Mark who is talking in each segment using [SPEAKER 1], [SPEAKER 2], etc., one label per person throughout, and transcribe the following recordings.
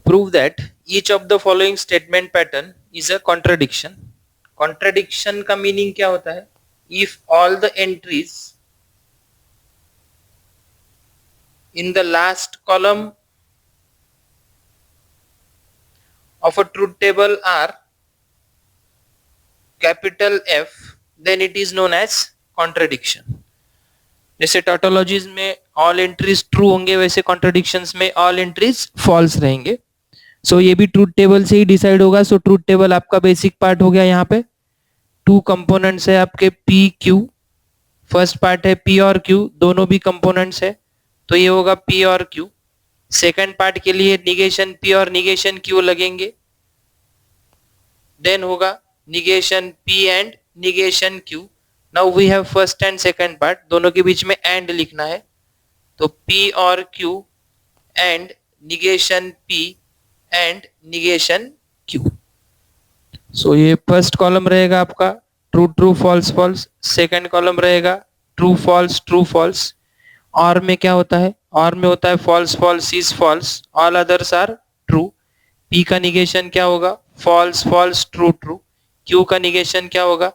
[SPEAKER 1] prove that each of the following statement pattern is a contradiction. Contradiction का meaning क्या होता है? If all the entries in the last column of a truth table are capital F, then it is known as contradiction. जैसे टोटोलॉजीज में all entries true होंगे, वैसे contradictions में all entries false रहेंगे. सो ये भी ट्रूथ टेबल से ही डिसाइड होगा. सो ट्रूथ टेबल आपका बेसिक पार्ट हो गया. यहाँ पे टू कंपोनेंट्स है आपके पी क्यू. फर्स्ट पार्ट है पी और क्यू, दोनों भी कंपोनेंट्स है, तो ये होगा पी और क्यू. सेकंड पार्ट के लिए निगेशन पी और निगेशन क्यू लगेंगे, देन होगा negation P and negation Q. Now we have first and second part, दोनों के बीच में एंड लिखना है, तो पी और Q and negation P and negation Q. So ये फर्स्ट कॉलम रहेगा आपका true true false false. Second column रहेगा ट्रू फॉल्स ट्रू फॉल्स. और में क्या होता है? और में होता है false false is false, all others are true. P का निगेशन क्या होगा? False false true true. Q का निगेशन क्या होगा?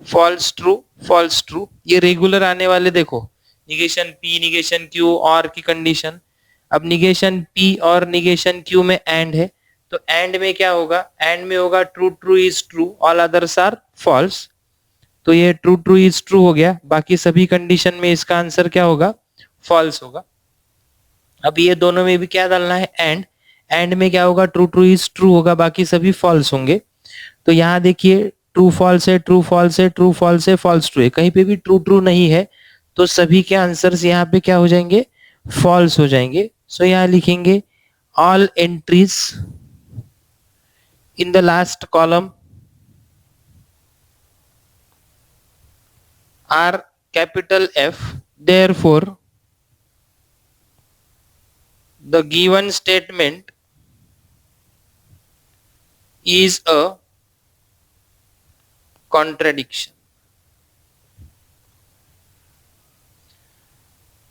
[SPEAKER 1] False true false true. ये रेगुलर आने वाले देखो, निगेशन पी निगेशन क्यू और की कंडीशन. अब निगेशन पी और निगेशन क्यू में एंड है, तो एंड में क्या होगा? एंड में होगा true true is true, all others are false. तो ये ट्रू ट्रू इज ट्रू हो गया, बाकी सभी कंडीशन में इसका आंसर क्या होगा? फॉल्स होगा. अब ये दोनों में भी क्या डालना है? एंड. एंड में क्या होगा? ट्रू ट्रू इज ट्रू होगा, बाकी सभी फॉल्स होंगे. तो यहाँ देखिए ट्रू फॉल्स है, ट्रू फॉल्स है, ट्रू फॉल्स है, फॉल्स ट्रू है, कहीं पे भी ट्रू ट्रू नहीं है, तो सभी के आंसर्स यहाँ पे क्या हो जाएंगे? फॉल्स हो जाएंगे. सो यहाँ लिखेंगे all entries in the last column are capital F, therefore the given statement is a contradiction.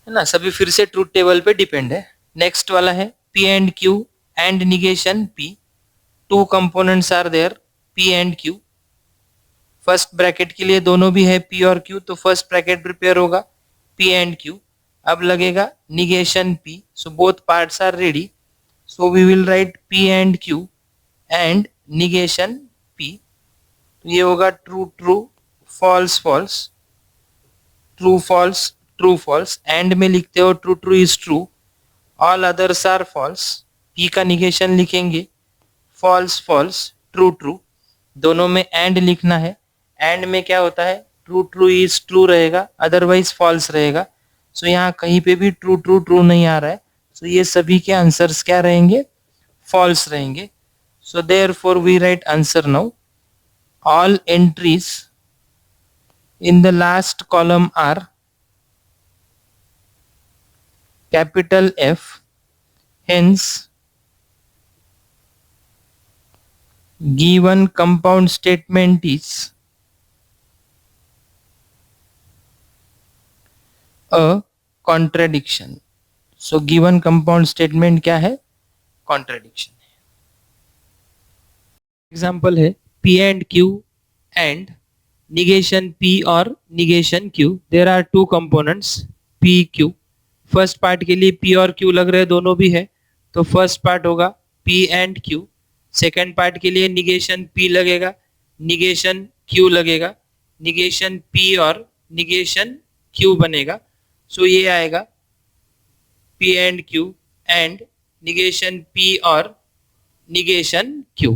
[SPEAKER 1] है ना? सभी फिर से ट्रूथ टेबल पे डिपेंड है. नेक्स्ट वाला है P and Q and negation P. Two components are there P and Q. First bracket के लिए दोनों भी है P और Q, तो फर्स्ट ब्रैकेट प्रिपेयर होगा P एंड Q. अब लगेगा negation P. So both parts are ready, so we will write P and Q and negation P. तो ये होगा true true false false, true false true false. And में लिखते हो true true is true, all others are false. P का negation लिखेंगे false false true true, दोनों में एंड लिखना है. एंड में क्या होता है? ट्रू ट्रू इज ट्रू रहेगा, अदरवाइज फॉल्स रहेगा. सो यहाँ कहीं पे भी ट्रू ट्रू ट्रू नहीं आ रहा है, सो ये सभी के आंसर्स क्या रहेंगे? फॉल्स रहेंगे. So therefore we write answer now all entries in the last column are capital F, hence given compound statement is a contradiction. So given compound statement क्या है? Contradiction है. एग्जाम्पल है P and Q and negation P और negation Q. There are two components P Q. First part के लिए P और Q लग रहे हैं, दोनों भी है, तो फर्स्ट पार्ट होगा P and Q. Second part के लिए निगेशन P लगेगा, निगेशन Q लगेगा, निगेशन P और निगेशन Q बनेगा. सो ये आएगा P and Q and negation P और निगेशन Q.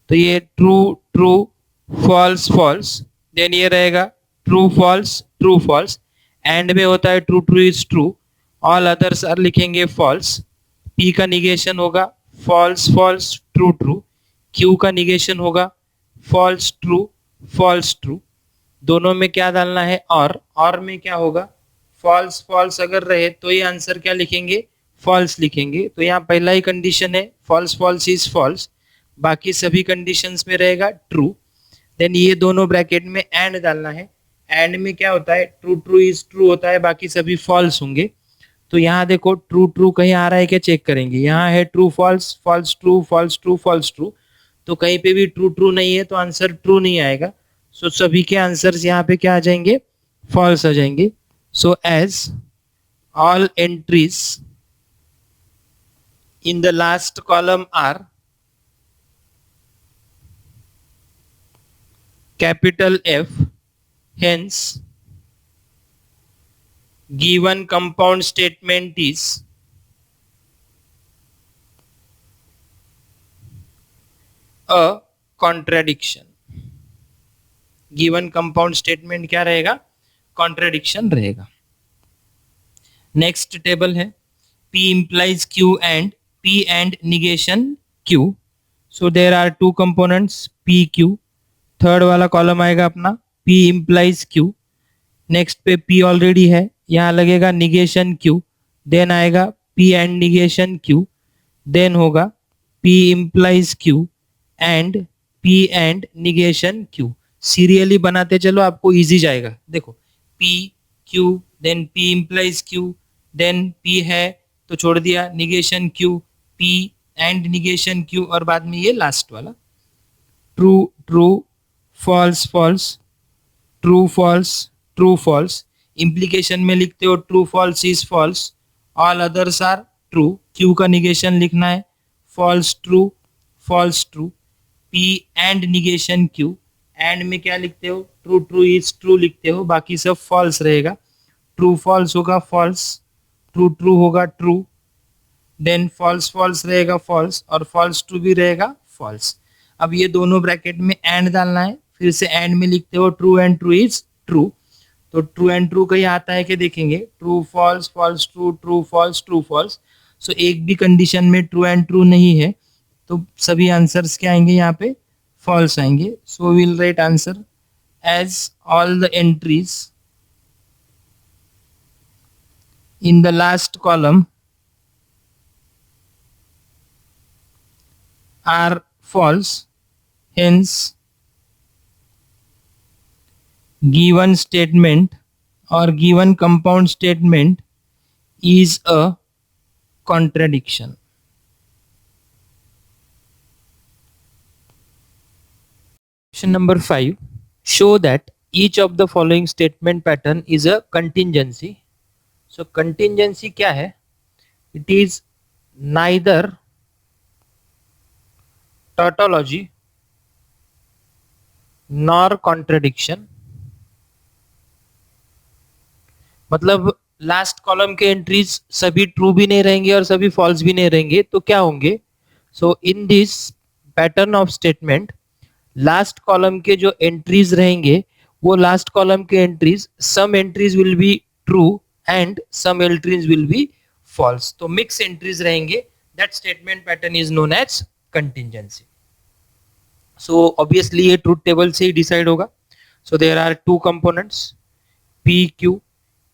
[SPEAKER 1] तो ये true true false false, then ये रहेगा true false true false. And में होता है true true is true, all others are लिखेंगे फॉल्स. P का निगेशन होगा false false true true. Q का निगेशन होगा फॉल्स ट्रू. दोनों में क्या डालना है? और में क्या होगा? फॉल्स फॉल्स अगर रहे तो ये आंसर क्या लिखेंगे? फॉल्स लिखेंगे. तो यहाँ पहला ही कंडीशन है फॉल्स फॉल्स इज फॉल्स, बाकी सभी कंडीशंस में रहेगा ट्रू. देन ये दोनों ब्रैकेट में एंड डालना है. एंड में क्या होता है? ट्रू ट्रू इज ट्रू होता है, बाकी सभी फॉल्स होंगे. तो यहाँ देखो ट्रू ट्रू कहीं आ रहा है क्या, चेक करेंगे। यहाँ है true false, false true, false true, false true. तो कहीं पे भी ट्रू ट्रू नहीं है तो आंसर ट्रू नहीं आएगा। सो सभी के आंसर्स यहाँ पे क्या आ जाएंगे, फॉल्स आ जाएंगे। So as all entries in the last column are capital F, hence given compound statement is a contradiction. given compound statement क्या रहेगा, contradiction रहेगा। नेक्स्ट टेबल है P implies Q and P and negation Q. So there are two components P Q. Third वाला column आएगा अपना P implies Q. Next पे P already है, यहाँ लगेगा निगेशन Q, देन आएगा P and negation Q, then होगा P implies Q and P and negation Q. Serially बनाते चलो, आपको इजी जाएगा। देखो P Q then P implies Q, then P है तो छोड़ दिया, negation Q, P and negation Q, और बाद में ये लास्ट वाला true true, false false, true false, true false. Implication में लिखते हो true false is false, all others are true. Q का निगेशन लिखना है false true, false true. P and negation Q, and में क्या लिखते हो, ट्रू ट्रू इज ट्रू लिखते हो, बाकी सब फॉल्स रहेगा। ट्रू फॉल्स होगा फॉल्स, ट्रू ट्रू होगा ट्रू, देन फॉल्स फॉल्स रहेगा फॉल्स, और फॉल्स ट्रू भी रहेगा फॉल्स। अब ये दोनों ब्रैकेट में एंड डालना है, फिर से एंड में लिखते हो true and true is true. तो ट्रू एंड ट्रू कहीं आता है कि देखेंगे, true false, false true, true false, true false. So एक भी कंडीशन में ट्रू एंड ट्रू नहीं है तो सभी आंसर्स क्या आएंगे, यहाँ पे फॉल्स आएंगे। So will write answer as all the entries in the last column are false, hence given statement or given compound statement is a contradiction. Question number 5, show that each of the following statement pattern is a contingency. So contingency क्या है, it is neither tautology nor contradiction। मतलब last column के entries सभी true भी नहीं रहेंगे और सभी फॉल्स भी नहीं रहेंगे, तो क्या होंगे। So in this pattern of statement last column के जो एंट्रीज रहेंगे वो लास्ट कॉलम के entries, some entries will be true and some entries will be false, तो mix entries रहेंगे। that statement pattern is known as contingency। so obviously ये truth table से ही decide होगा। so there are two components P Q,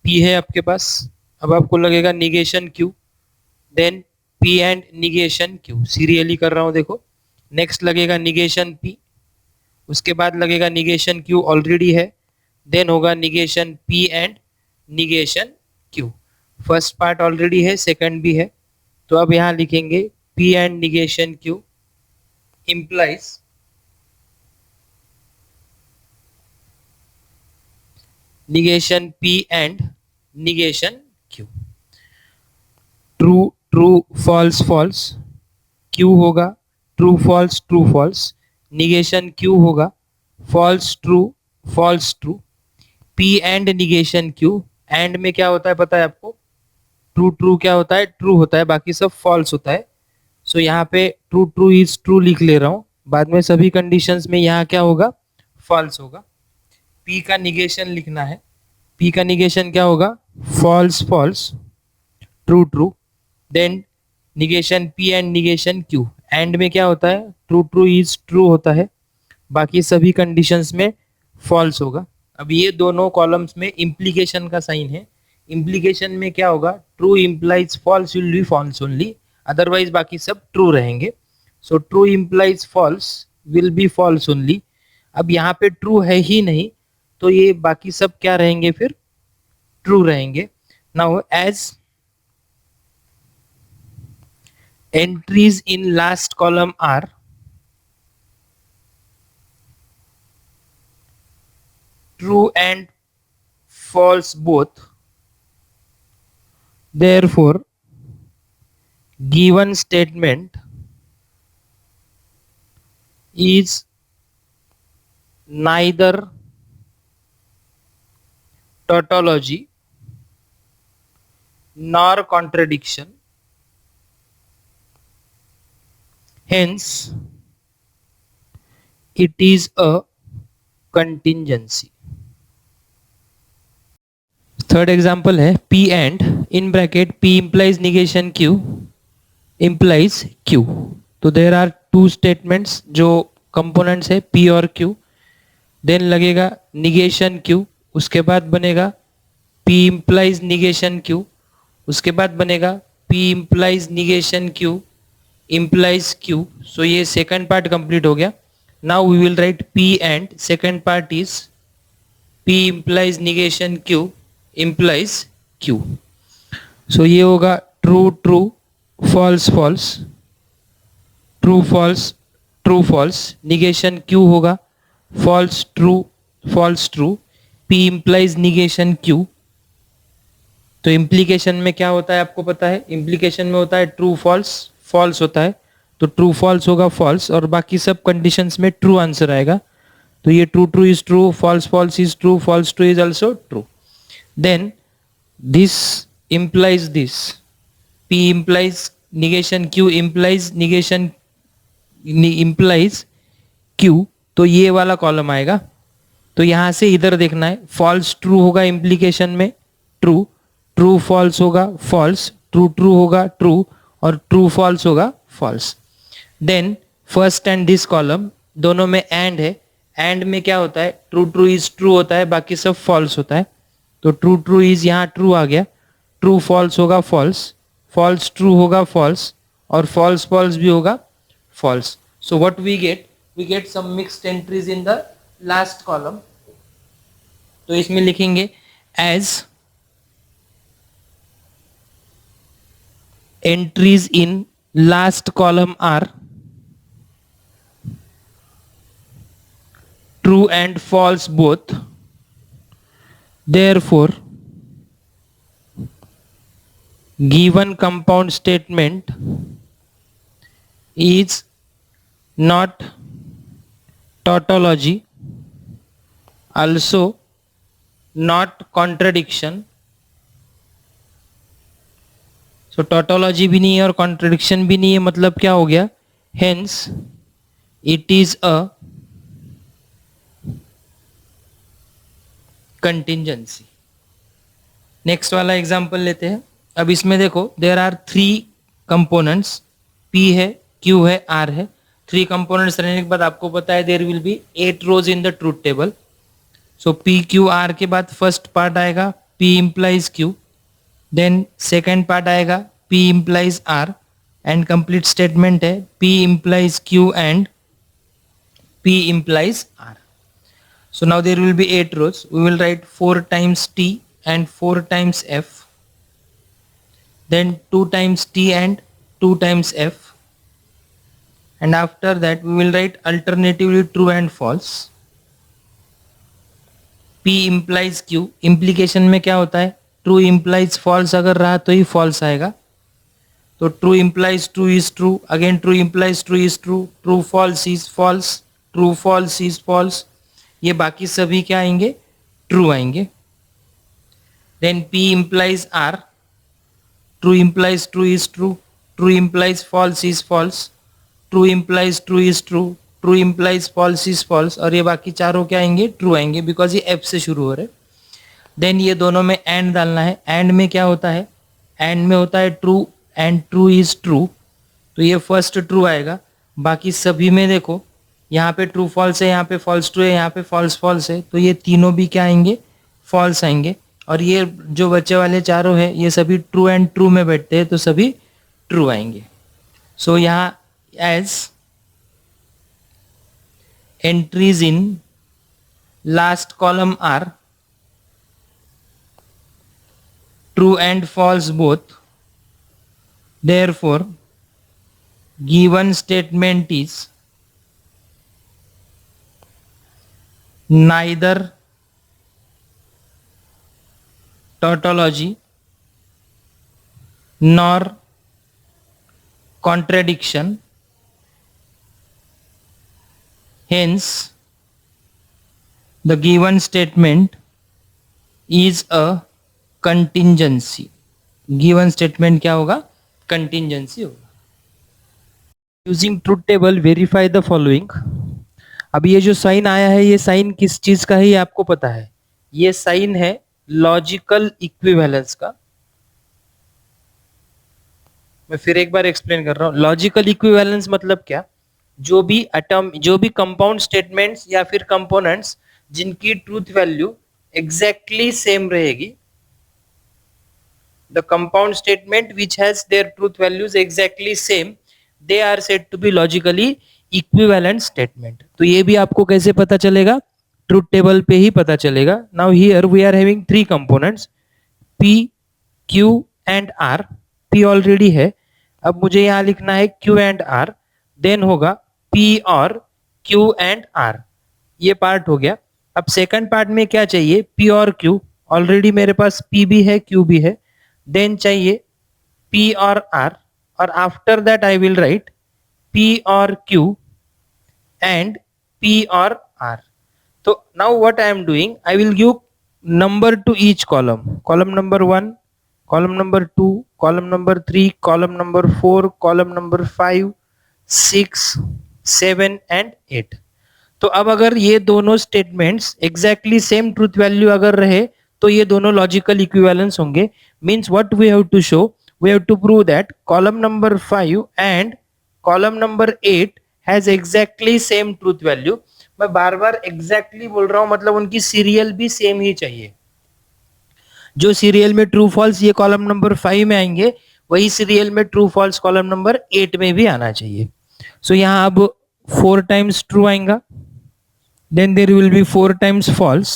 [SPEAKER 1] P है आपके पास, अब आपको लगेगा negation Q, then P and negation Q, serially कर रहा हूँ देखो। next लगेगा negation P, उसके बाद लगेगा negation Q ऑलरेडी है, then होगा negation P and negation Q। First part already है, सेकंड भी है, तो अब यहां लिखेंगे P and negation Q implies negation P and negation Q। True true, false false, Q होगा true false, true false, negation Q होगा false true, false true. P and negation Q, and में क्या होता है पता है आपको, ट्रू ट्रू क्या होता है, ट्रू होता है, बाकी सब फॉल्स होता है। सो यहाँ पे ट्रू ट्रू इज ट्रू लिख ले रहा हूँ, बाद में सभी कंडीशंस में यहाँ क्या होगा, फॉल्स होगा। P का निगेशन लिखना है, P का निगेशन क्या होगा, false false, true true, then negation P and negation Q, and में क्या होता है, ट्रू ट्रू इज ट्रू होता है, बाकी सभी कंडीशंस में फॉल्स होगा। अब ये दोनों कॉलम्स में इम्प्लीकेशन का साइन है, इम्प्लीकेशन में क्या होगा, true implies false will be false only, otherwise बाकी सब ट्रू रहेंगे। So true implies false will be false only. अब यहाँ पे ट्रू है ही नहीं तो ये बाकी सब क्या रहेंगे, फिर ट्रू रहेंगे। Now as entries in last column are true and false both. Therefore, given statement is neither tautology nor contradiction. Hence, it is a contingency. Third example है P and in bracket P implies negation Q implies Q. तो there are two statements जो components है P और Q. Then लगेगा negation Q, उसके बाद बनेगा P implies negation Q, उसके बाद बनेगा P implies negation Q implies Q. So ये सेकंड पार्ट कंप्लीट हो गया. Now we will write P and second part is P implies negation Q implies Q. So ये होगा true true false false, true false true false. Negation Q होगा false true. P implies negation Q. तो implication में क्या होता है आपको पता है, इम्प्लीकेशन में होता है ट्रू फॉल्स, फॉल्स होता है. तो ट्रू फॉल्स होगा फॉल्स और बाकी सब कंडीशंस में ट्रू आंसर आएगा. तो ये true true is true, false false is true, false true is also true. Then this implies this, P implies negation Q implies negation implies Q. तो ये वाला कॉलम आएगा. तो यहां से इधर देखना है, फॉल्स ट्रू होगा इम्प्लीकेशन में ट्रू, ट्रू फॉल्स होगा फॉल्स, ट्रू ट्रू होगा ट्रू और ट्रू फॉल्स होगा false. Then first and this column दोनों में एंड है. एंड में क्या होता है, ट्रू ट्रू इज ट्रू होता है, बाकी सब फॉल्स होता है. तो ट्रू ट्रू इज यहाँ ट्रू आ गया, ट्रू फॉल्स होगा फॉल्स, फॉल्स ट्रू होगा फॉल्स और फॉल्स फॉल्स भी होगा false. So what we get some mixed entries in the last column. तो इसमें लिखेंगे as entries in last column are true and false both. Therefore, given compound statement is not tautology, also not contradiction. So tautology भी नहीं है और contradiction भी नहीं है, मतलब क्या हो गया, hence it is a contingency. Next वाला एग्जांपल लेते हैं. अब इसमें देखो there are three components, P है, Q है, R है. थ्री कंपोनेंट्स रहने के बाद आपको पता है there will be 8 rows in the truth table. So P Q R के बाद फर्स्ट पार्ट आएगा P implies Q. Then second part आएगा P implies R and complete statement है P implies Q and P implies R. So now there will be 8 rows. We will write 4 times T and 4 times F, then 2 times T and 2 times F, and after that we will write alternatively true and false. P implies Q. implication में क्या होता है, true implies false अगर रहा तो ही false आएगा. तो true implies true is true, again true implies true is true, true false is false, true false is false. ये बाकी सभी क्या आएंगे, ट्रू आएंगे. Then P implies R, true implies true is true, true implies false is false, true implies true is true, true implies false is false. और ये बाकी चारों क्या आएंगे, ट्रू आएंगे, बिकॉज ये F से शुरू हो रहे. देन ये दोनों में एंड डालना है. एंड में क्या होता है, एंड में होता है true and true is true. तो ये फर्स्ट ट्रू आएगा. बाकी सभी में देखो यहाँ पे ट्रू फॉल्स है, यहाँ पे फॉल्स ट्रू है, यहाँ पे फॉल्स फॉल्स है. तो ये तीनों भी क्या आएंगे, फॉल्स आएंगे. और ये जो बच्चे वाले चारों है ये सभी ट्रू एंड ट्रू में बैठते हैं, तो सभी ट्रू आएंगे. सो यहाँ as entries in last column are true and false both. Therefore, given statement is neither tautology nor contradiction, hence the given statement is a contingency. Given statement क्या होगा? Contingency होगा. Using truth table verify the following. अब ये जो sign आया है, ये sign किस चीज का है ये आपको पता है. ये साइन है लॉजिकल इक्विवेलेंस का. मैं फिर एक बार एक्सप्लेन कर रहा हूं. लॉजिकल इक्विवेलेंस मतलब क्या? जो भी कंपाउंड स्टेटमेंट्स या फिर कंपोनेंट्स जिनकी ट्रूथ वैल्यू एग्जैक्टली सेम रहेगी. The compound statement which has their truth values exactly same, they are said to be logically equivalent statement. तो ये भी आपको कैसे पता चलेगा? ट्रूथ टेबल पे ही पता चलेगा. Now here we are having three components P, Q and R. P already है. अब मुझे यहाँ लिखना है Q and R. Then होगा P और Q and R. ये पार्ट हो गया. अब सेकंड पार्ट में क्या चाहिए? P और Q. ऑलरेडी मेरे पास P भी है, Q भी है. देन चाहिए P और R और after that I will write P और Q एंड P और R. तो now what I am doing, I will give number to each column. Column number 1, column number 2, column number 3, column number 4, column number 5, 6, 7 and 8. तो अब अगर ये दोनों statements exactly same truth value अगर रहे तो ये दोनों लॉजिकल इक्विवेलेंस होंगे. Means what we have to show, we have to prove that column number 5 and column number 8 has exactly same truth value. मैं बार बार एग्जैक्टली बोल रहा हूं, मतलब उनकी सीरियल भी सेम ही चाहिए. जो सीरियल में ट्रू फॉल्स ये कॉलम नंबर 5 में आएंगे, वही सीरियल में ट्रू फॉल्स कॉलम नंबर 8 में भी आना चाहिए. सो यहाँ अब 4 टाइम्स ट्रू आएगा, then there will be 4 times false,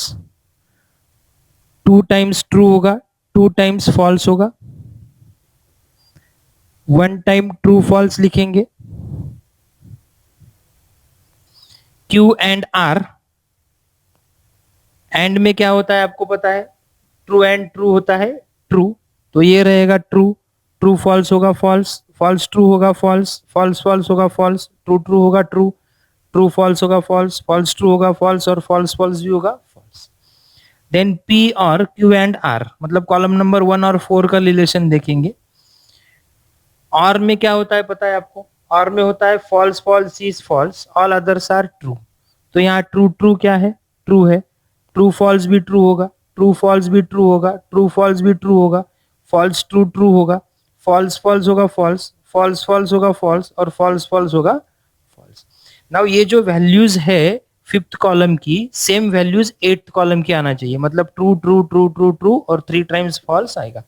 [SPEAKER 1] 2 times true होगा, 2 times false होगा, 1 time true false लिखेंगे. Q and R, एंड में क्या होता है आपको पता है? ट्रू एंड ट्रू होता है. ट्रू तो ये रहेगा ट्रू, ट्रू फॉल्स होगा फॉल्स, फॉल्स ट्रू होगा फॉल्स, फॉल्स फॉल्स होगा फॉल्स, ट्रू ट्रू होगा ट्रू, ट्रू फॉल्स होगा फॉल्स, फॉल्स ट्रू होगा फॉल्स और फॉल्स फॉल्स भी होगा फॉल्स. देन P और Q एंड R, मतलब कॉलम नंबर 1 और 4 का रिलेशन देखेंगे. और में क्या होता है पता है आपको? और में होता है false false is false, all others are true. तो यहाँ ट्रू ट्रू क्या है? ट्रू है. ट्रू फॉल्स भी ट्रू होगा, ट्रू फॉल्स भी ट्रू होगा, ट्रू फॉल्स भी ट्रू होगा, फॉल्स ट्रू ट्रू होगा, फॉल्स फॉल्स होगा फॉल्स, फॉल्स फॉल्स होगा फॉल्स और फॉल्स फॉल्स होगा फॉल्स. नाउ ये जो वैल्यूज है फिफ्थ कॉलम की, सेम वैल्यूज एट्थ कॉलम की आना चाहिए. मतलब true true true true true और 3 टाइम्स फॉल्स आएगा.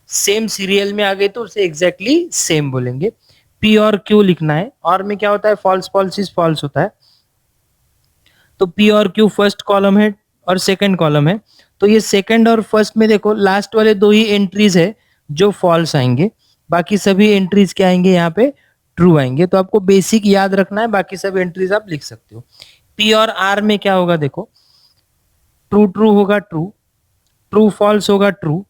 [SPEAKER 1] सेम सीरियल में आ गए तो उसे एग्जैक्टली सेम बोलेंगे. P और Q लिखना है. और में क्या होता है? फॉल्स फॉल्स इज फॉल्स होता है. तो P और Q फर्स्ट कॉलम है और सेकंड कॉलम है. तो ये सेकंड और फर्स्ट में देखो लास्ट वाले 2 ही एंट्रीज है जो फॉल्स आएंगे, बाकी सभी एंट्रीज क्या आएंगे? यहाँ पे ट्रू आएंगे. तो आपको बेसिक याद रखना है, बाकी सब एंट्रीज आप लिख सकते हो. P और R में क्या होगा देखो, ट्रू ट्रू होगा ट्रू, ट्रू फॉल्स होगा true,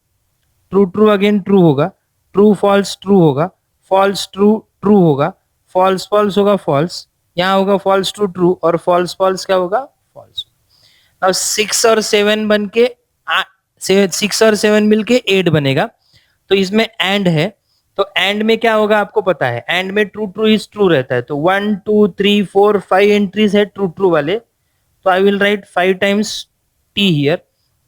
[SPEAKER 1] true true again true होगा, ट्रू फॉल्स ट्रू होगा, फॉल्स ट्रू ट्रू होगा, फॉल्स फॉल्स होगा फॉल्स, यहाँ होगा फॉल्स ट्रू ट्रू और फॉल्स फॉल्स क्या होगा? फॉल्स. अब 6 और 7 बन के 6 और 7 मिलके 8 बनेगा. तो इसमें एंड है, तो एंड में क्या होगा आपको पता है? एंड में ट्रू ट्रू इज ट्रू रहता है. तो 1 2 3 4 5 एंट्रीज है ट्रू ट्रू वाले. तो I will write 5 times T here.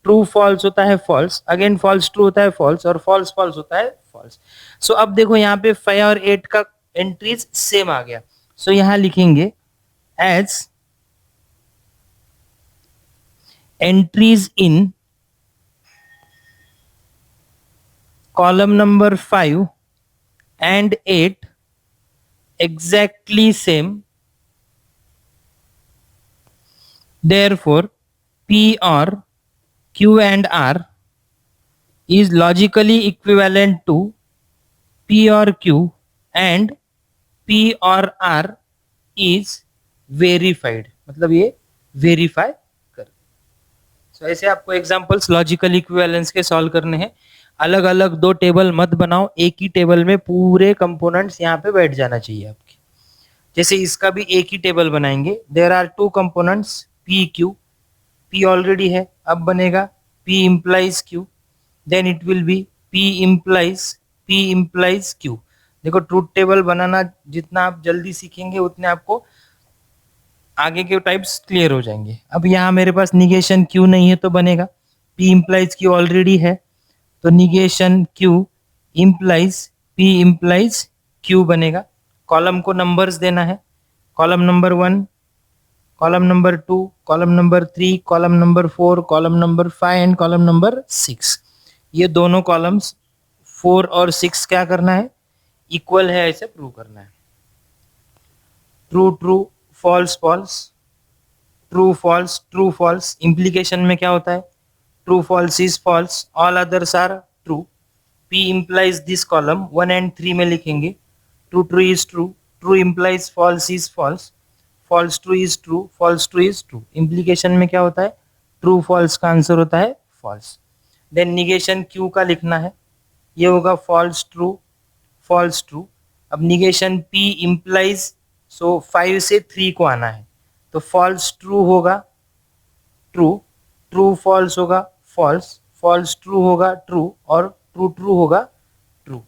[SPEAKER 1] True false होता है फॉल्स, अगेन फॉल्स ट्रू होता है फॉल्स और फॉल्स फॉल्स होता है फॉल्स. सो अब देखो यहाँ पे 5 और 8 का एंट्रीज सेम आ गया. सो यहाँ लिखेंगे as entries in column number 5 and 8 exactly same, therefore P or Q and R is logically equivalent to P or Q and P और R इज वेरीफाइड, मतलब ये वेरीफाई कर। सो ऐसे आपको एग्जांपल्स लॉजिकल इक्विवेलेंस के सॉल्व करने हैं। अलग अलग दो टेबल मत बनाओ, एक ही टेबल में पूरे कंपोनेंट्स यहाँ पे बैठ जाना चाहिए आपके। जैसे इसका भी एक ही टेबल बनाएंगे, there are two components P Q, P already है, अब बनेगा P implies Q, then it will be P implies Q. देखो ट्रूथ टेबल बनाना जितना आप जल्दी सीखेंगे उतने आपको आगे के टाइप्स क्लियर हो जाएंगे। अब यहाँ मेरे पास निगेशन क्यू नहीं है तो बनेगा पी इम्प्लाइज क्यू ऑलरेडी है, तो निगेशन क्यू इम्प्लाइज क्यू बनेगा। कॉलम को नंबर्स देना है, column number 1, column number 2, column number 3, column number 4, column number 5 and column number 6। ये दोनों कॉलम्स 4 और 6 क्या करना है, इक्वल है ऐसे प्रूव करना है। True true, false false, true false. Implication में क्या होता है, true false is false, all others are true. P implies this column 1 and 3 में लिखेंगे true true is true, true implies false is false, false true is true, false true is true. Implication में क्या होता है, true false का answer होता है false. Then negation Q का लिखना है, ये होगा फॉल्स ट्रू, फॉल्स ट्रू। अब निगेशन पी इम्प्लाइज, सो 5 से 3 को आना है, तो फॉल्स ट्रू होगा ट्रू, ट्रू फॉल्स होगा फॉल्स, फॉल्स ट्रू होगा ट्रू, और ट्रू ट्रू होगा ट्रू।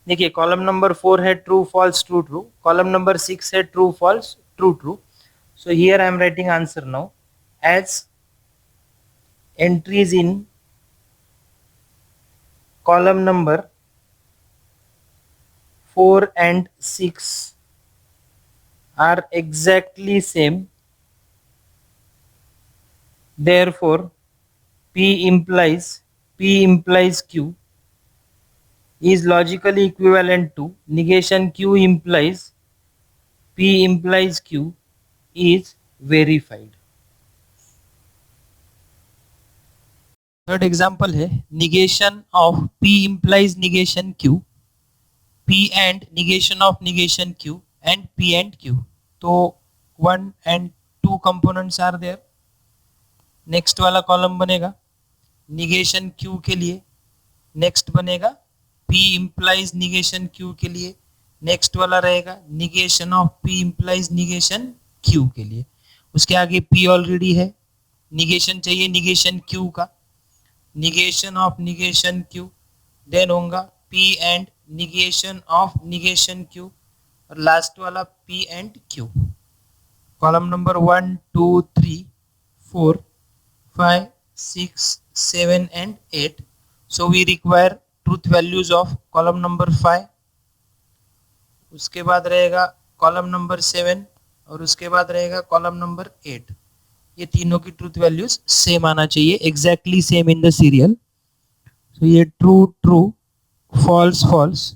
[SPEAKER 1] देखिए कॉलम नंबर 4 है true false true true, column number 6 है true false true true. So here I am writing answer now as entries in column number 4 and 6 are exactly same, therefore P implies Q is logically equivalent to negation Q implies Q is verified। Third example है negation of P implies negation Q, P and negation of negation Q and P and Q। तो 1 and 2 components are there। Next वाला column बनेगा negation Q के लिए, next बनेगा P implies negation Q के लिए, next वाला रहेगा negation of P implies negation Q के लिए। उसके आगे P ऑलरेडी है, निगेशन चाहिए निगेशन Q का, negation of negation Q, then होगा P and negation of negation Q, और लास्ट वाला P and Q। Column number 1 2 3 4 5 6 7 and 8। So we require truth values of column number 5, उसके बाद रहेगा column number 7, और उसके बाद रहेगा कॉलम नंबर 8। ये तीनों की ट्रूथ वैल्यूज सेम आना चाहिए, exactly same in the serial. तो ये true true, false false,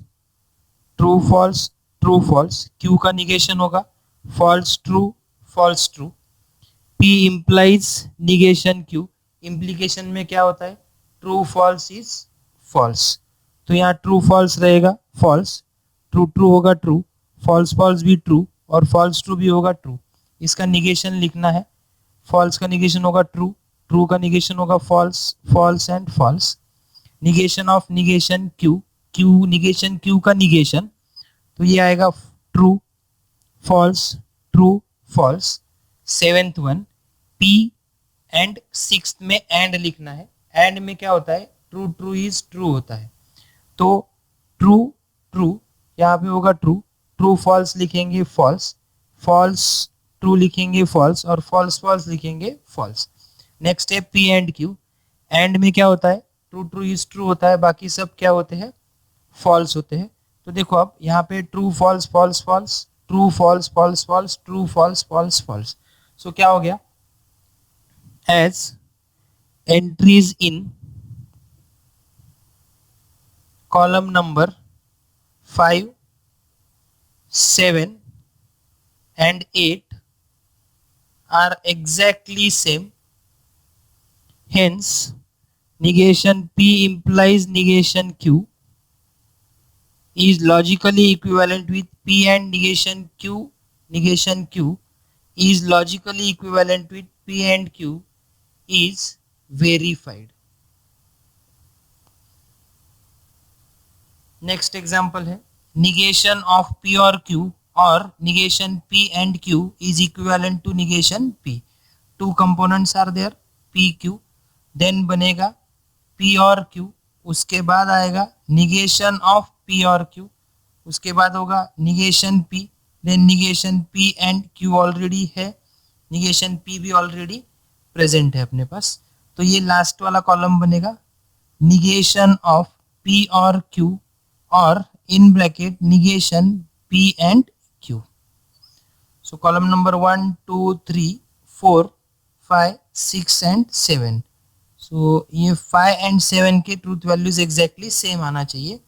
[SPEAKER 1] true false, true false. Q का निगेशन होगा false true, false true. P implies negation Q, implication में क्या होता है, ट्रू फॉल्स इज फॉल्स, तो यहाँ ट्रू फॉल्स रहेगा फॉल्स, ट्रू ट्रू होगा ट्रू, फॉल्स फॉल्स भी ट्रू, और फॉल्स ट्रू भी होगा ट्रू। इसका निगेशन लिखना है, फॉल्स का निगेशन होगा ट्रू, ट्रू का निगेशन होगा false, false and false. Negation of negation Q, Q negation Q का निगेशन, तो ये आएगा true false true false. Seventh one P and sixth में एंड लिखना है, एंड में क्या होता है, ट्रू ट्रू इज ट्रू होता है, तो ट्रू ट्रू यहाँ पे होगा ट्रू, ट्रू फॉल्स लिखेंगे फॉल्स, फॉल्स ट्रू लिखेंगे फॉल्स, और फॉल्स फॉल्स लिखेंगे फॉल्स। नेक्स्ट है पी एंड क्यू, एंड में क्या होता है, ट्रू ट्रू इज ट्रू होता है, बाकी सब क्या होते हैं, फॉल्स होते हैं। तो देखो अब यहाँ पे true false false false, true false false false, true false false false. So क्या हो गया, as entries in column number 5 7 and 8 are exactly same, hence negation P implies negation Q is logically equivalent with P and negation Q is logically equivalent with P and Q is verified. Next example है negation of P और Q और negation P and Q is equivalent to negation P. Two components are there P Q, then बनेगा P और Q, उसके बाद आएगा negation of P और Q, उसके बाद होगा negation P, then negation P and Q already है, निगेशन P भी ऑलरेडी प्रेजेंट है अपने पास. तो ये लास्ट वाला कॉलम बनेगा निगेशन ऑफ P और Q और in bracket negation P and Q. So column number 1, 2, 3, 4, 5, 6 and 7. So ये 5 and 7 के ट्रूथ वैल्यूज एग्जैक्टली सेम आना चाहिए.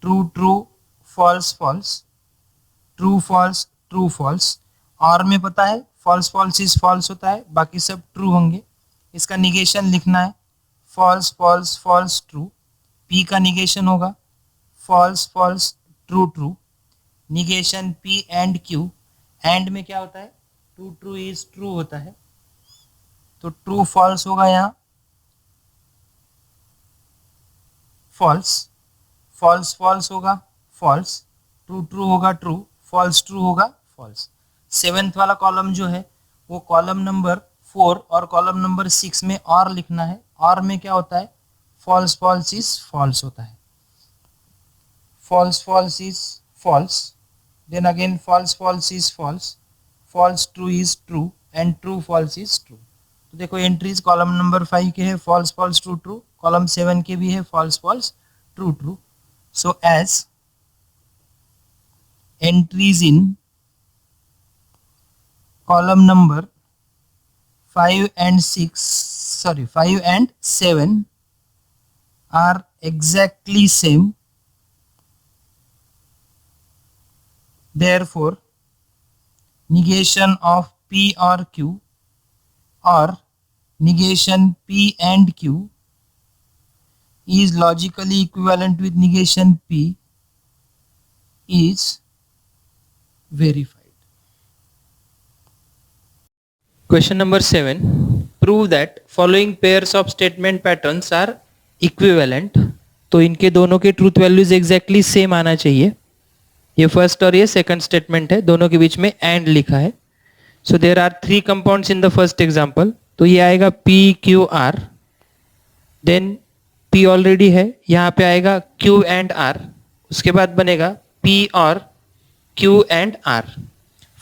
[SPEAKER 1] True true false false, true false true false. और में पता है फॉल्स फॉल्स इज फॉल्स होता है, बाकी सब ट्रू होंगे. इसका निगेशन लिखना है false false false true. P का निगेशन होगा false false true true. Negation P and Q, and में क्या होता है ट्रू ट्रू इज ट्रू होता है, तो ट्रू फॉल्स होगा यहाँ फॉल्स, फॉल्स फॉल्स होगा फॉल्स, ट्रू ट्रू होगा ट्रू, फॉल्स ट्रू होगा फॉल्स. सेवेंथ वाला कॉलम जो है वो कॉलम नंबर 4 और कॉलम नंबर 6 में और लिखना है. और में क्या होता है फॉल्स फॉल्स इज फॉल्स होता है, false false is false, then again false false is false, false true is true and true false is true. तो देखो एंट्रीज कॉलम नंबर 5 के है false false true true, column 7 के भी है false false true true. So as entries in column number 5 and 7 are exactly same, therefore negation of P or Q or negation P and Q is logically equivalent with negation P is verified. Question number 7. Prove that following pairs of statement patterns are equivalent. तो इनके दोनों के truth values exactly same आना चाहिए. ये first और ये second statement है, दोनों के बीच में एंड लिखा है. So there are 3 compounds in the first example. तो ये आएगा P Q R, then P already है, यहाँ पे आएगा Q एंड R, उसके बाद बनेगा P और Q and R.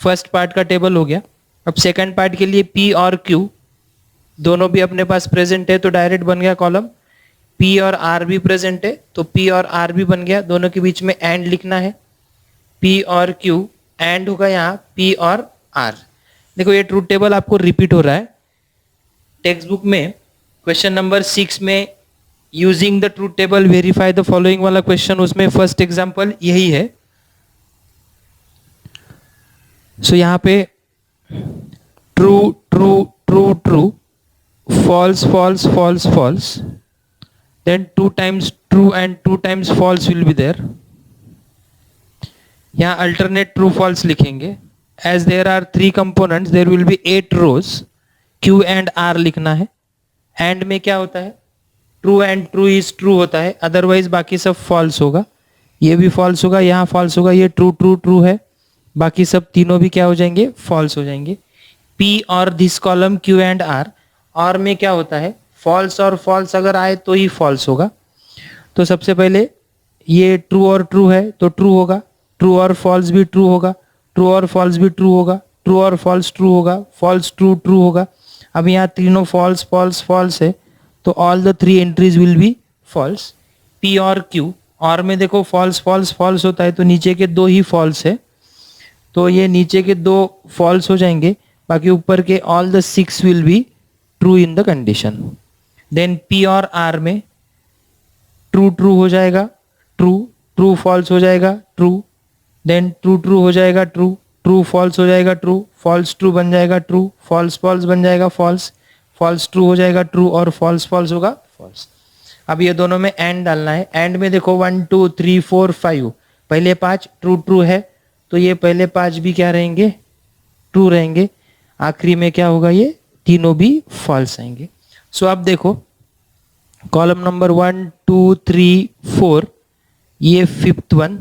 [SPEAKER 1] First part का टेबल हो गया. अब सेकंड पार्ट के लिए P और Q दोनों भी अपने पास प्रेजेंट है, तो डायरेक्ट बन गया कॉलम. P और R भी प्रेजेंट है, तो P और R भी बन गया. दोनों के बीच में एंड लिखना है P और Q, एंड होगा यहाँ P और R. देखो ये ट्रूथ टेबल आपको रिपीट हो रहा है टेक्स्ट बुक में. क्वेश्चन नंबर 6 में using the truth table verify the following वाला क्वेश्चन, उसमें फर्स्ट एग्जांपल यही है. सो यहाँ पे true true true true, false false false false, then 2 times true and 2 times false will be there. यहाँ alternate true false लिखेंगे. As there are 3 components there will be 8 rows. Q and R लिखना है. And में क्या होता है true and true is true होता है, अदरवाइज बाकी सब फॉल्स होगा. ये भी फॉल्स होगा, यहाँ फॉल्स होगा, ये ट्रू ट्रू ट्रू है, बाकी सब तीनों भी क्या हो जाएंगे फॉल्स हो जाएंगे. P और this column Q and R, और में क्या होता है फॉल्स और फॉल्स अगर आए तो ही फॉल्स होगा. तो सबसे पहले ये ट्रू और ट्रू है तो ट्रू होगा, ट्रू और फॉल्स भी ट्रू होगा, ट्रू और फॉल्स भी ट्रू होगा, ट्रू और फॉल्स ट्रू होगा, फॉल्स ट्रू ट्रू होगा. अब यहाँ तीनों फॉल्स फॉल्स फॉल्स है, तो all the 3 entries will be false. P और Q, और में देखो फॉल्स फॉल्स फॉल्स होता है, तो नीचे के 2 ही फॉल्स है, तो ये नीचे के 2 फॉल्स हो जाएंगे, बाकी ऊपर के all the 6 will be true in the condition. Then P और R में ट्रू ट्रू हो जाएगा ट्रू, ट्रू फॉल्स हो जाएगा ट्रू, देन ट्रू ट्रू हो जाएगा ट्रू, ट्रू फॉल्स हो जाएगा ट्रू, फॉल्स ट्रू बन जाएगा ट्रू, फॉल्स फॉल्स बन जाएगा फॉल्स, फॉल्स ट्रू हो जाएगा ट्रू और फॉल्स फॉल्स होगा फॉल्स. अब ये दोनों में एंड डालना है। एंड में देखो 1 2 3 4 5, पहले 5 ट्रू ट्रू है, तो ये पहले 5 भी क्या रहेंगे, ट्रू रहेंगे। आखिरी में क्या होगा, ये तीनों भी फॉल्स आएंगे। सो अब देखो कॉलम नंबर 1 2 3 4, ये फिफ्थ वन,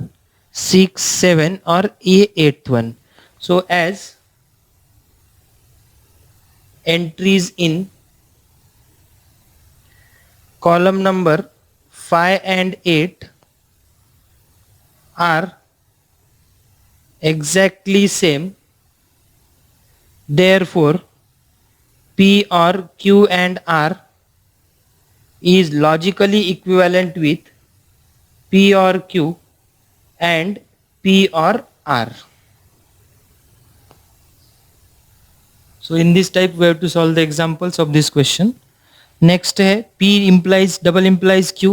[SPEAKER 1] 6 7 और ये eighth one. So as entries in column number 5 and 8 are exactly same, therefore P or Q and R is logically equivalent with P or Q and P or R. So in this type we have to solve the examples of this question. Next है P implies double implies Q,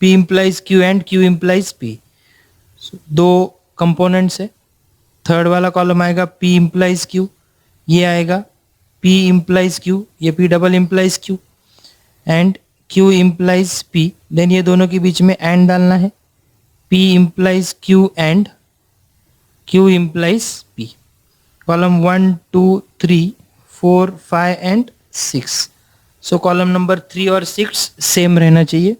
[SPEAKER 1] P implies Q and Q implies P. दो components है, third वाला column आएगा P implies Q, ये आएगा P implies Q, ये P double implies Q and Q implies P. Then ये दोनों के बीच में एंड डालना है, P implies Q and Q implies P. Column 1 2 3 4 5 and 6. So column number 3 और 6 सेम रहना चाहिए,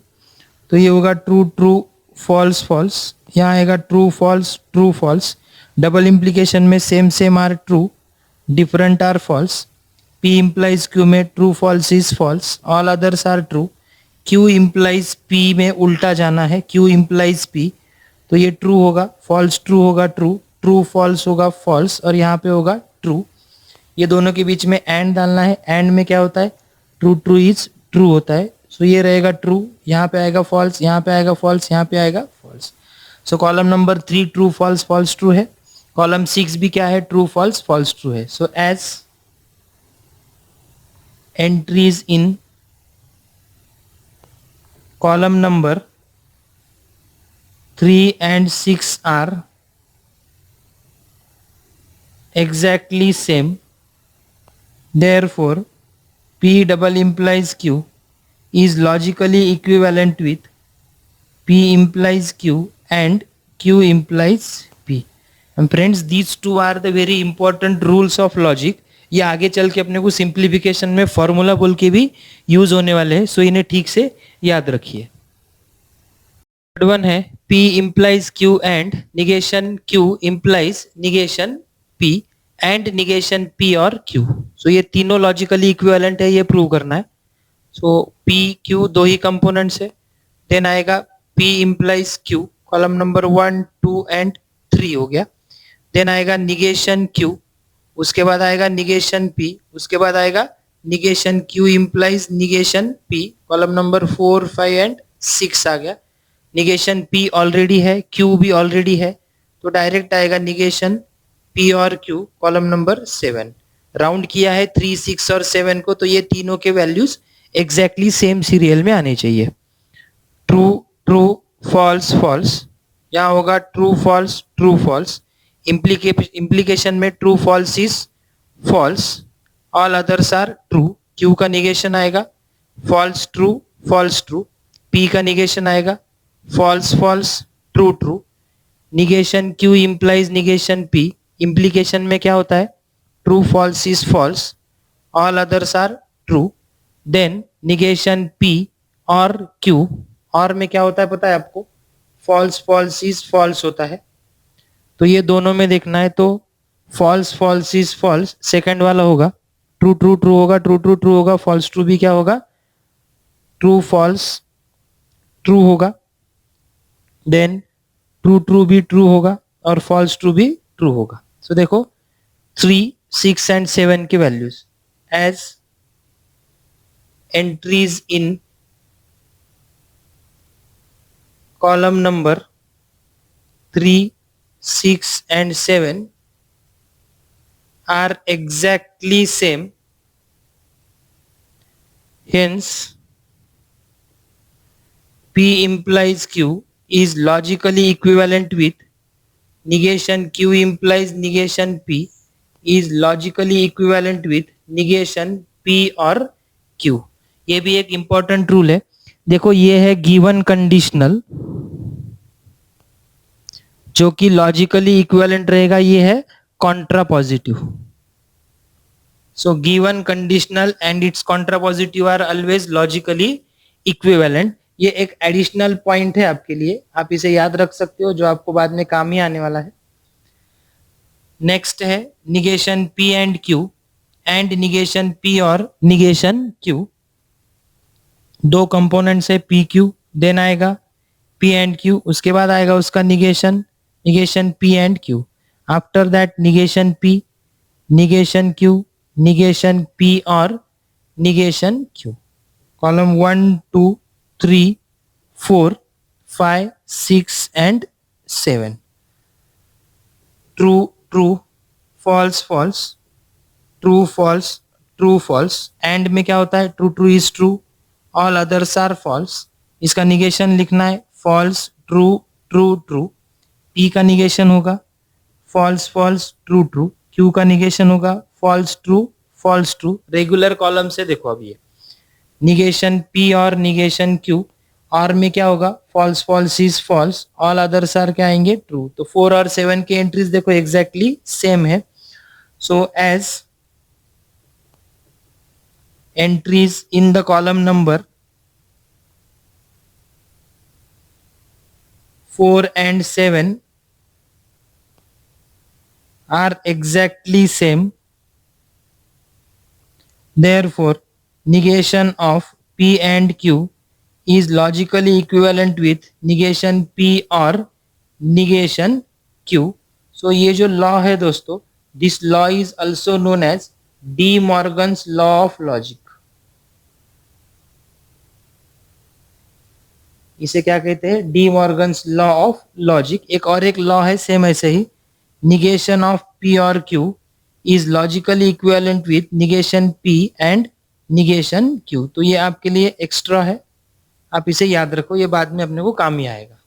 [SPEAKER 1] तो ये होगा ट्रू ट्रू फॉल्स फॉल्स, यहाँ आएगा ट्रू फॉल्स, डबल इम्प्लीकेशन में same same are true, different are false, P implies Q में true false is false, all others are true, Q implies P में उल्टा जाना है, Q इम्प्लाइज P, तो ये ट्रू होगा, फॉल्स ट्रू होगा ट्रू, ट्रू फॉल्स होगा फॉल्स, और यहाँ पे होगा ट्रू। ये दोनों के बीच में एंड डालना है, एंड में क्या होता है, ट्रू ट्रू इज ट्रू होता है, सो ये रहेगा ट्रू, यहाँ पे आएगा फॉल्स, यहाँ पे आएगा फॉल्स, यहाँ पे आएगा false. So column number 3 true false false true है, कॉलम 6 भी क्या है, ट्रू फॉल्स फॉल्स ट्रू है। So as entries in column number 3 and 6 are exactly same, therefore P double implies Q is logically equivalent with P implies Q and Q implies P. And friends, these two are the very important rules of logic. ये आगे चल के अपने को simplification में formula बोल के भी यूज होने वाले हैं, सो इन्हें ठीक से याद रखिए। थर्ड वन है P implies Q and negation Q implies negation P and negation P और Q. सो ये तीनों लॉजिकली इक्विवेलेंट है, ये प्रूव करना है। सो P Q दो ही कंपोनेंट्स है, देन आएगा P implies Q, column number 1 2 and 3 हो गया, देन आएगा निगेशन Q, उसके बाद आएगा निगेशन P, उसके बाद आएगा negation Q implies negation P, column number 4 5 and 6 आ गया। निगेशन P ऑलरेडी है, Q भी ऑलरेडी है, तो डायरेक्ट आएगा निगेशन P और Q, कॉलम नंबर 7। राउंड किया है 3 6 और 7 को, तो ये तीनों के वैल्यूज एग्जैक्टली सेम सीरियल में आने चाहिए। ट्रू ट्रू फॉल्स फॉल्स, यहाँ होगा ट्रू फॉल्स, इम्प्लीकेशन में true false is false, all others are true, Q का निगेशन आएगा फॉल्स ट्रू, P का निगेशन आएगा false true true, negation Q implies negation P, implication में क्या होता है, true false is false, all others are true, then negation P और Q, और में क्या होता है पता है आपको, फॉल्स इज फॉल्स होता है, तो ये दोनों में देखना है, तो फॉल्स इज फॉल्स सेकंड वाला होगा, ट्रू होगा, ट्रू होगा, फॉल्स ट्रू भी क्या होगा, ट्रू फॉल्स ट्रू होगा, देन ट्रू भी ट्रू होगा और फॉल्स ट्रू भी ट्रू होगा। सो देखो 3 6 एंड 7 के values as entries in column number 3 6 and 7 are exactly same, hence P implies Q is logically equivalent with negation Q implies negation P is logically equivalent with negation P और Q. ये भी एक important rule है, देखो ये है given conditional, जो कि लॉजिकली इक्विवेलेंट रहेगा, ये है contrapositive. So given conditional and its contrapositive are always logically equivalent. ये एक एडिशनल पॉइंट है आपके लिए, आप इसे याद रख सकते हो, जो आपको बाद में काम ही आने वाला है. नेक्स्ट है negation P and Q and negation P और निगेशन Q. दो कंपोनेंट्स है P Q, देन आएगा P एंड Q, उसके बाद आएगा उसका negation, negation P and Q. After that negation P, negation Q, negation P और negation Q. Column 1 2 3 4 5 6 and 7. True true, false false, true false, true false. And में क्या होता है, true true is true, all others are false. इसका negation लिखना है false true true true. P का negation होगा false false true true. Q का निगेशन होगा फॉल्स ट्रू. रेगुलर कॉलम से देखो अब ये निगेशन पी और निगेशन क्यू. और में क्या होगा, false false is false, all others are क्या आएंगे, ट्रू. तो 4 और 7 की एंट्रीज देखो एग्जैक्टली सेम है. So as entries in the column number 4 and 7 are exactly same, therefore negation of P and Q is logically equivalent with negation P or negation Q. So ये जो law है दोस्तों, this law is also known as De Morgan's law of logic. इसे क्या कहते हैं, D Morgan's law of logic. एक और एक लॉ है सेम ऐसे ही, निगेशन ऑफ पी और Q is logically equivalent with negation P and negation Q. तो ये आपके लिए एक्स्ट्रा है, आप इसे याद रखो, ये बाद में अपने को काम ही आएगा.